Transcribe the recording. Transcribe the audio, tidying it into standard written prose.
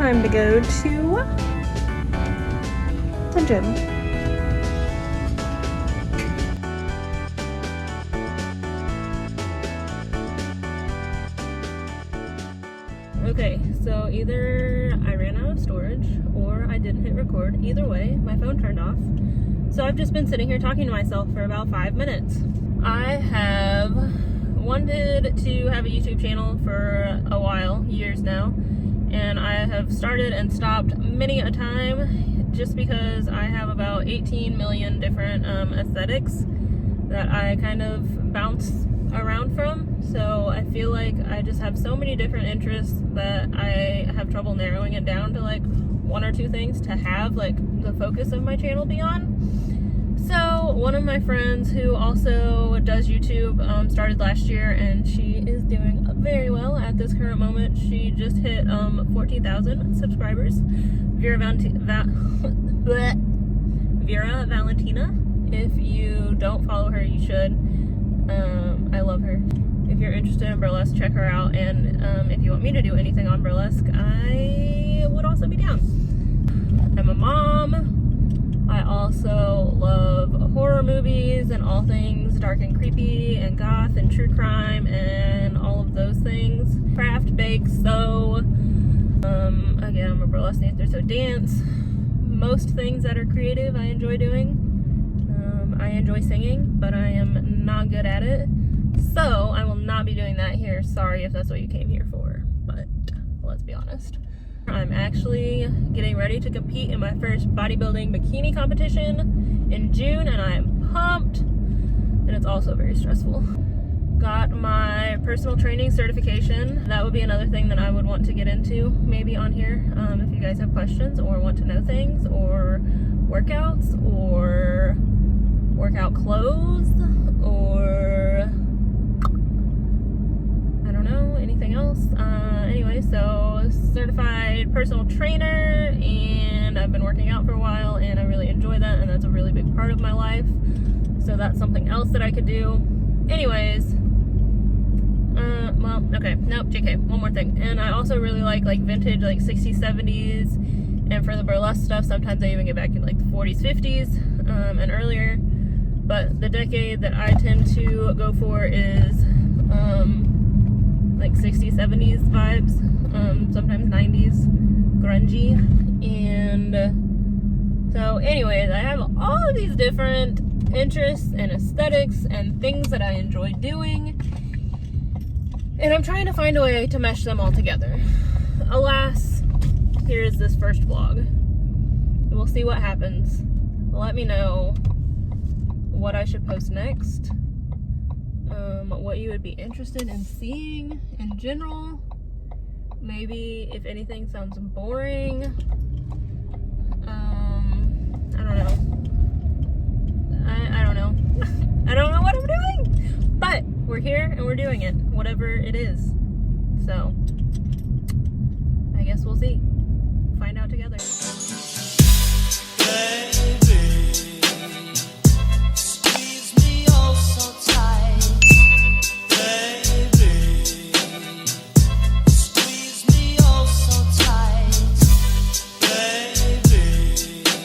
time to go to the gym. Okay, so either I ran out of storage or I didn't hit record. Either way, my phone turned off. So I've just been sitting here talking to myself for about 5 minutes. I have wanted to have a YouTube channel for a while, years now, and I have started and stopped many a time just because I have about 18 million different aesthetics that I kind of bounce around from. So I feel like I just have so many different interests that I have trouble narrowing it down to like 1 or 2 things to have like the focus of my channel be on. So one of my friends who also does YouTube started last year, and she is doing very well at this current moment. She just hit 14,000 subscribers. Vera Valentina. If you don't follow her, you should. I love her. If you're interested in burlesque, check her out. And if you want me to do anything on burlesque, I would also be down. I'm a mom. I also love horror movies and all things dark and creepy and goth and true crime and all of those things. Craft, bake, sew. Again, I'm a burlesque dancer, so dance. Most things that are creative I enjoy doing. I enjoy singing, but I am not good at it. So I will not be doing that here. Sorry if that's what you came here for, but let's be honest. I'm actually getting ready to compete in my first bodybuilding bikini competition in June, and I am pumped, and it's also very stressful. Got my personal training certification. That would be another thing that I would want to get into maybe on here. If you guys have questions or want to know things or workouts or workout clothes or I don't know, anything else. Anyway, so certified personal trainer, and I've been working out for a while and I really enjoy that, and that's a really big part of my life. So that's something else that I could do. Anyways, well, okay, nope, JK, one more thing. And I also really like vintage, like 60s, 70s, and for the burlesque stuff, sometimes I even get back in like the 40s, 50s, and earlier. But the decade that I tend to go for is like 60s, 70s vibes, sometimes 90s, grungy. And so anyways, I have all of these different interests and aesthetics and things that I enjoy doing, and I'm trying to find a way to mesh them all together. Alas, here's this first vlog. We'll see what happens. Let me know what I should post next, what you would be interested in seeing in general. Maybe if anything sounds boring. I don't know. I don't know. I don't know what I'm doing, but we're here and we're doing it, whatever it is. So I guess we'll see.